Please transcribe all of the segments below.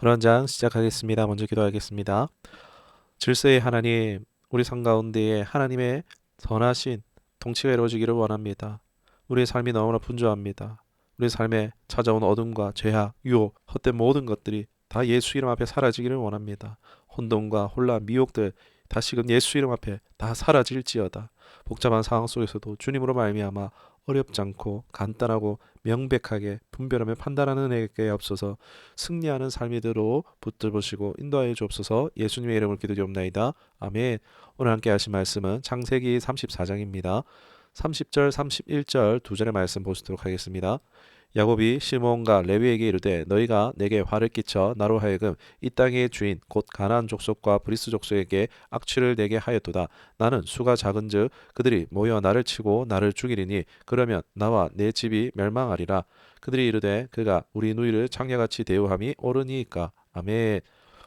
그런 장 시작하겠습니다. 먼저 기도하겠습니다. 질서의 하나님, 우리 삶 가운데에 하나님의 선하신 통치가 이루어지기를 원합니다. 우리의 삶이 너무나 분주합니다. 우리 삶에 찾아온 어둠과 죄악, 유혹, 헛된 모든 것들이 다 예수 이름 앞에 사라지기를 원합니다. 혼돈과 혼란, 미혹들 다시금 예수 이름 앞에 다 사라질지어다. 복잡한 상황 속에서도 주님으로 말미암아 어렵지 않고 간단하고 명백하게 분별하며 판단하는 은혜가 없어서 승리하는 삶이 되도록 붙들으시고 인도하여 주옵소서. 예수님의 이름을 기도드리옵나이다. 아멘. 오늘 함께 하신 말씀은 창세기 34장입니다. 30절 31절 두 절의 말씀 보시도록 하겠습니다. 야곱이 시므온과 레위에게 이르되 너희가 내게 화를 끼쳐 나로 하여금 이 땅의 주인 곧 가나안 족속과 브리스 족속에게 악취를 내게 하였도다. 나는 수가 작은즉 그들이 모여 나를 치고 나를 죽이리니 그러면 나와 내 집이 멸망하리라. 그들이 이르되 그가 우리 누이를 창녀같이 대우함이 옳으니이까. 아멘.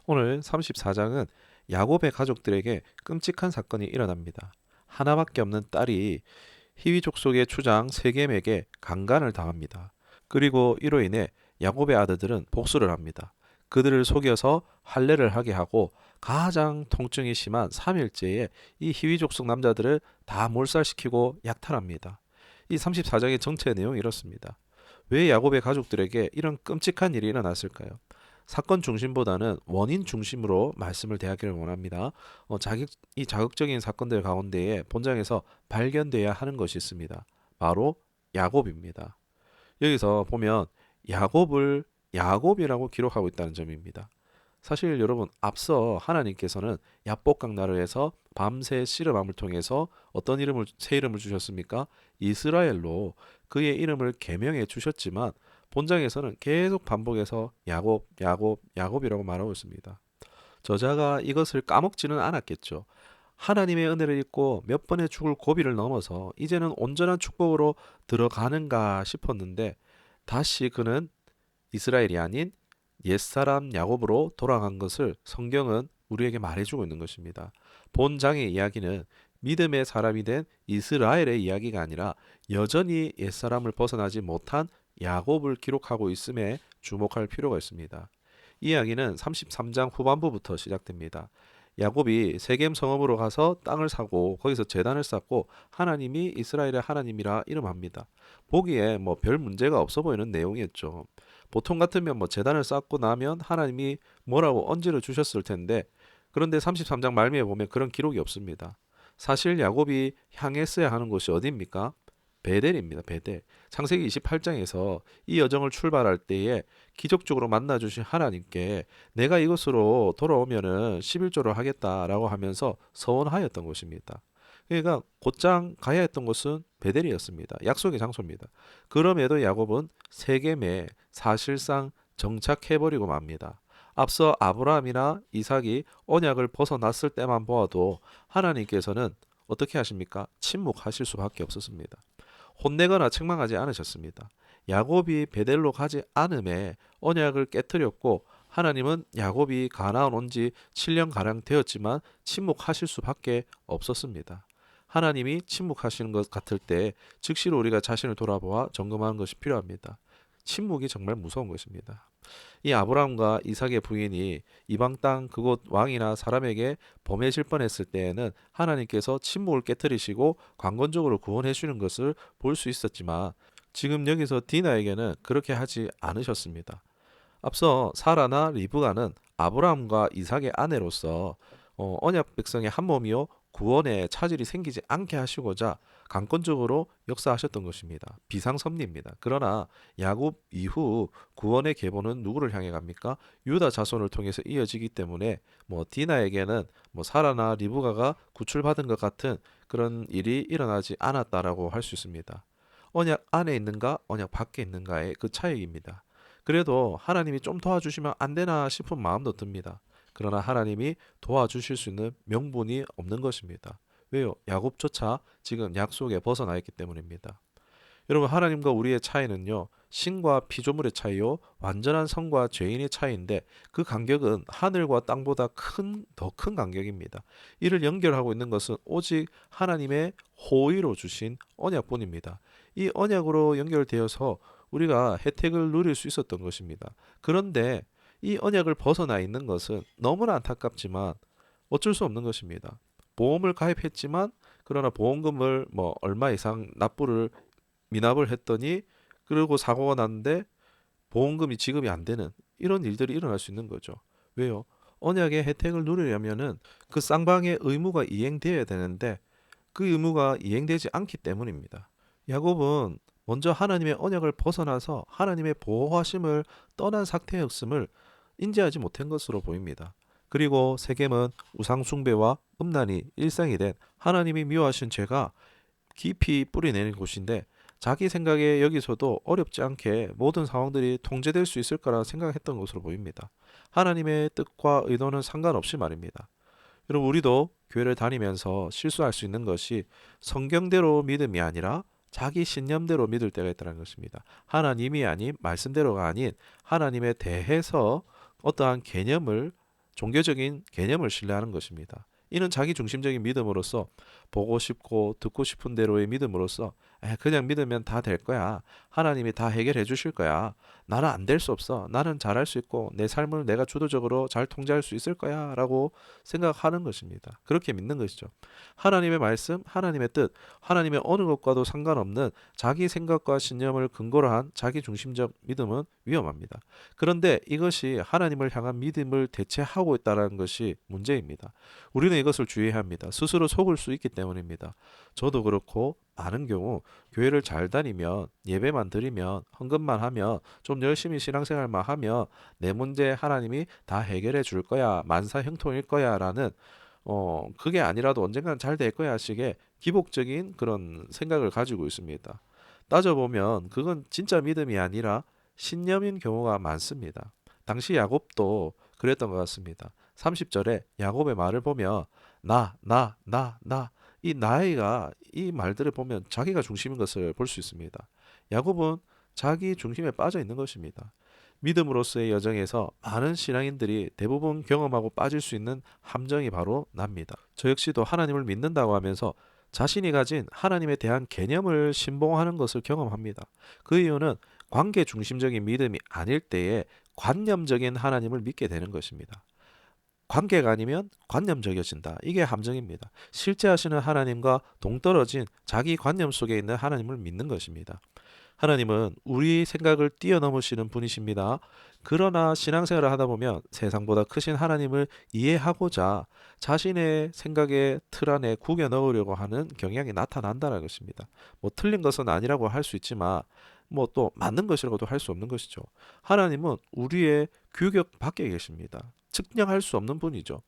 오늘 34장은 야곱의 가족들에게 끔찍한 사건이 일어납니다. 하나밖에 없는 딸이 히위 족속의 추장 세겜에게 강간을 당합니다. 그리고 이로 인해 야곱의 아들들은 복수를 합니다. 그들을 속여서 할례를 하게 하고 가장 통증이 심한 3일째에 이 히위 족속 남자들을 다 몰살시키고 약탈합니다. 이 34장의 전체 내용이 이렇습니다. 왜 야곱의 가족들에게 이런 끔찍한 일이 일어났을까요? 사건 중심보다는 원인 중심으로 말씀을 대하기를 원합니다. 이 자극적인 사건들 가운데에 본장에서 발견돼야 하는 것이 있습니다. 바로 야곱입니다. 여기서 보면 야곱을 야곱이라고 기록하고 있다는 점입니다. 사실 여러분 앞서 하나님께서는 야복강 나라에서 밤새 씨름함을 통해서 어떤 새 이름을 주셨습니까? 이스라엘로 그의 이름을 계명해 주셨지만 본장에서는 계속 반복해서 야곱, 야곱, 야곱이라고 말하고 있습니다. 저자가 이것을 까먹지는 않았겠죠. 하나님의 은혜를 잊고 몇 번의 죽을 고비를 넘어서 이제는 온전한 축복으로 들어가는가 싶었는데 다시 그는 이스라엘이 아닌 옛사람 야곱으로 돌아간 것을 성경은 우리에게 말해주고 있는 것입니다. 본장의 이야기는 믿음의 사람이 된 이스라엘의 이야기가 아니라 여전히 옛사람을 벗어나지 못한 야곱을 기록하고 있음에 주목할 필요가 있습니다. 이 이야기는 33장 후반부부터 시작됩니다. 야곱이 세겜 성읍으로 가서 땅을 사고 거기서 제단을 쌓고 하나님이 이스라엘의 하나님이라 이름합니다. 보기에 뭐 별 문제가 없어 보이는 내용이었죠. 보통 같으면 뭐 제단을 쌓고 나면 하나님이 뭐라고 언지를 주셨을 텐데 그런데 33장 말미에 보면 그런 기록이 없습니다. 사실 야곱이 향했어야 하는 곳이 어디입니까? 베델입니다. 베델. 창세기 28장에서 이 여정을 출발할 때에 기적적으로 만나 주신 하나님께 내가 이곳으로 돌아오면은 11조를 하겠다라고 하면서 서원하였던 곳입니다. 그러니까 곧장 가야 했던 곳은 베델이었습니다. 약속의 장소입니다. 그럼에도 야곱은 세겜에 사실상 정착해버리고 맙니다. 앞서 아브라함이나 이삭이 언약을 벗어났을 때만 보아도 하나님께서는 어떻게 하십니까? 침묵하실 수밖에 없었습니다. 혼내거나 책망하지 않으셨습니다. 야곱이 베델로 가지 않음에 언약을 깨뜨렸고 하나님은 야곱이 가나안 온 지 7년 가량 되었지만 침묵하실 수밖에 없었습니다. 하나님이 침묵하시는 것 같을 때 즉시로 우리가 자신을 돌아보아 점검하는 것이 필요합니다. 침묵이 정말 무서운 것입니다. 이 아브라함과 이삭의 부인이 이방 땅 그곳 왕이나 사람에게 범해질 뻔했을 때에는 하나님께서 침묵을 깨뜨리시고 강권적으로 구원해 주는 것을 볼 수 있었지만 지금 여기서 디나에게는 그렇게 하지 않으셨습니다. 앞서 사라나 리브가는 아브라함과 이삭의 아내로서 언약 백성의 한 몸이요 구원에 차질이 생기지 않게 하시고자 강권적으로 역사하셨던 것입니다. 비상섭리입니다. 그러나 야곱 이후 구원의 계보는 누구를 향해 갑니까? 유다 자손을 통해서 이어지기 때문에 뭐 디나에게는 뭐 사라나 리브가가 구출받은 것 같은 그런 일이 일어나지 않았다라고 할 수 있습니다. 언약 안에 있는가 언약 밖에 있는가의 그 차이입니다. 그래도 하나님이 좀 도와주시면 안 되나 싶은 마음도 듭니다. 그러나 하나님이 도와주실 수 있는 명분이 없는 것입니다. 왜요? 야곱조차 지금 약속에 벗어나 있기 때문입니다. 여러분 하나님과 우리의 차이는요. 신과 피조물의 차이요. 완전한 성과 죄인의 차이인데 그 간격은 하늘과 땅보다 더 큰 간격입니다. 이를 연결하고 있는 것은 오직 하나님의 호의로 주신 언약뿐입니다. 이 언약으로 연결되어서 우리가 혜택을 누릴 수 있었던 것입니다. 그런데 이 언약을 벗어나 있는 것은 너무나 안타깝지만 어쩔 수 없는 것입니다. 보험을 가입했지만 그러나 보험금을 뭐 얼마 이상 미납을 했더니 그리고 사고가 났는데 보험금이 지급이 안 되는 이런 일들이 일어날 수 있는 거죠. 왜요? 언약의 혜택을 누리려면은 그 쌍방의 의무가 이행되어야 되는데 그 의무가 이행되지 않기 때문입니다. 야곱은 먼저 하나님의 언약을 벗어나서 하나님의 보호하심을 떠난 상태였음을 인지하지 못한 것으로 보입니다. 그리고 세겜은 우상 숭배와 음란이 일상이 된 하나님이 미워하신 죄가 깊이 뿌리내린 곳인데 자기 생각에 여기서도 어렵지 않게 모든 상황들이 통제될 수 있을 거라 생각했던 것으로 보입니다. 하나님의 뜻과 의도는 상관없이 말입니다. 여러분 우리도 교회를 다니면서 실수할 수 있는 것이 성경대로 믿음이 아니라 자기 신념대로 믿을 때가 있다는 것입니다. 하나님이 아닌 말씀대로가 아닌 하나님에 대해서 어떠한 종교적인 개념을 신뢰하는 것입니다. 이는 자기 중심적인 믿음으로서 보고 싶고 듣고 싶은 대로의 믿음으로서 그냥 믿으면 다 될 거야. 하나님이 다 해결해 주실 거야. 나는 안 될 수 없어. 나는 잘할 수 있고 내 삶을 내가 주도적으로 잘 통제할 수 있을 거야 라고 생각하는 것입니다. 그렇게 믿는 것이죠. 하나님의 말씀, 하나님의 뜻, 하나님의 어느 것과도 상관없는 자기 생각과 신념을 근거로 한 자기 중심적 믿음은 위험합니다. 그런데 이것이 하나님을 향한 믿음을 대체하고 있다는 것이 문제입니다. 우리는 이것을 주의해야 합니다. 스스로 속을 수 있기 때문입니다. 저도 그렇고 많은 경우 교회를 잘 다니면 예배만 드리면 헌금만 하면 좀 열심히 신앙생활만 하면 내 문제 하나님이 다 해결해 줄 거야. 만사형통일 거야 라는 그게 아니라도 언젠가는 잘 될 거야 식의 기복적인 그런 생각을 가지고 있습니다. 따져보면 그건 진짜 믿음이 아니라 신념인 경우가 많습니다. 당시 야곱도 그랬던 것 같습니다. 30절에 야곱의 말을 보면 이 나이가 이 말들을 보면 자기가 중심인 것을 볼 수 있습니다. 야곱은 자기 중심에 빠져 있는 것입니다. 믿음으로서의 여정에서 많은 신앙인들이 대부분 경험하고 빠질 수 있는 함정이 바로 납니다. 저 역시도 하나님을 믿는다고 하면서 자신이 가진 하나님에 대한 개념을 신봉하는 것을 경험합니다. 그 이유는 관계 중심적인 믿음이 아닐 때에 관념적인 하나님을 믿게 되는 것입니다. 관계가 아니면 관념적이어진다. 이게 함정입니다. 실제 하시는 하나님과 동떨어진 자기 관념 속에 있는 하나님을 믿는 것입니다. 하나님은 우리 생각을 뛰어넘으시는 분이십니다. 그러나 신앙생활을 하다 보면 세상보다 크신 하나님을 이해하고자 자신의 생각의 틀 안에 구겨 넣으려고 하는 경향이 나타난다는 것입니다. 뭐 틀린 것은 아니라고 할 수 있지만 뭐 또 맞는 것이라고도 할 수 없는 것이죠. 하나님은 우리의 규격 밖에 계십니다. 측량할 수 없는 분이죠.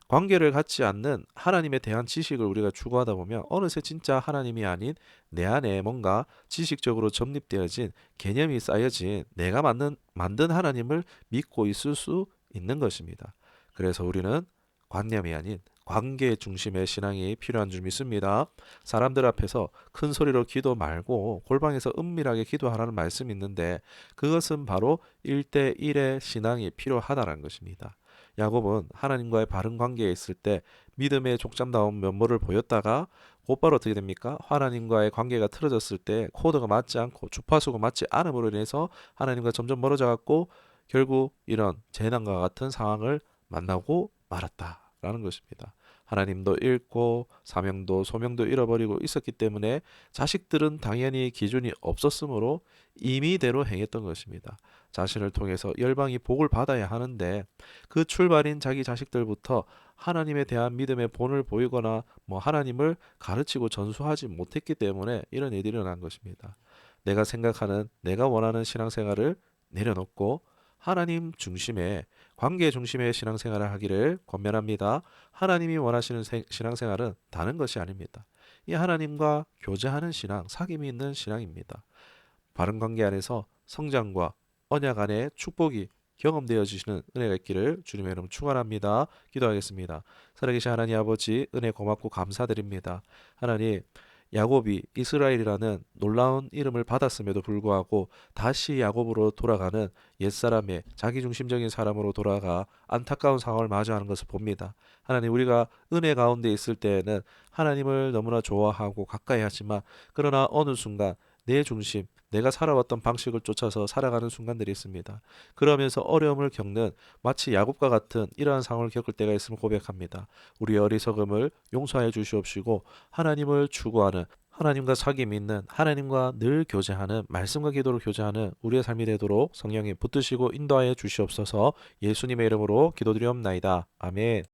관계를 갖지 않는 하나님에 대한 지식을 우리가 추구하다 보면 어느새 진짜 하나님이 아닌 내 안에 뭔가 지식적으로 정립되어진 개념이 쌓여진 내가 만든 하나님을 믿고 있을 수 있는 것입니다. 그래서 우리는 관념이 아닌 관계 중심의 신앙이 필요한 줄 믿습니다. 사람들 앞에서 큰 소리로 기도 말고 골방에서 은밀하게 기도하라는 말씀이 있는데 그것은 바로 1대1의 신앙이 필요하다는 것입니다. 야곱은 하나님과의 바른 관계에 있을 때 믿음의 족장다운 면모를 보였다가 곧바로 어떻게 됩니까? 하나님과의 관계가 틀어졌을 때 코드가 맞지 않고 주파수가 맞지 않음으로 인해서 하나님과 점점 멀어져 갔고 결국 이런 재난과 같은 상황을 만나고 말았다라는 것입니다. 하나님도 잃고 사명도 소명도 잃어버리고 있었기 때문에 자식들은 당연히 기준이 없었으므로 임의대로 행했던 것입니다. 자신을 통해서 열방이 복을 받아야 하는데 그 출발인 자기 자식들부터 하나님에 대한 믿음의 본을 보이거나 뭐 하나님을 가르치고 전수하지 못했기 때문에 이런 일이 일어난 것입니다. 내가 생각하는 내가 원하는 신앙생활을 내려놓고 하나님 중심의 관계 중심의 신앙생활을 하기를 권면합니다. 하나님이 원하시는 신앙생활은 다른 것이 아닙니다. 이 하나님과 교제하는 신앙, 사귐이 있는 신앙입니다. 바른 관계 안에서 성장과 언약 안에 축복이 경험되어지시는 은혜가 있기를 주님의 이름 축원합니다. 기도하겠습니다. 살아계신 하나님 아버지 은혜 고맙고 감사드립니다. 하나님 야곱이 이스라엘이라는 놀라운 이름을 받았음에도 불구하고 다시 야곱으로 돌아가는 옛사람의 자기중심적인 사람으로 돌아가 안타까운 상황을 마주하는 것을 봅니다. 하나님 우리가 은혜 가운데 있을 때에는 하나님을 너무나 좋아하고 가까이 하지만 그러나 어느 순간 내 중심, 내가 살아왔던 방식을 쫓아서 살아가는 순간들이 있습니다. 그러면서 어려움을 겪는 마치 야곱과 같은 이러한 상황을 겪을 때가 있음을 고백합니다. 우리의 어리석음을 용서하여 주시옵시고 하나님을 추구하는 하나님과 사귐이 있는 하나님과 늘 교제하는 말씀과 기도로 교제하는 우리의 삶이 되도록 성령님 붙드시고 인도하여 주시옵소서. 예수님의 이름으로 기도드리옵나이다. 아멘.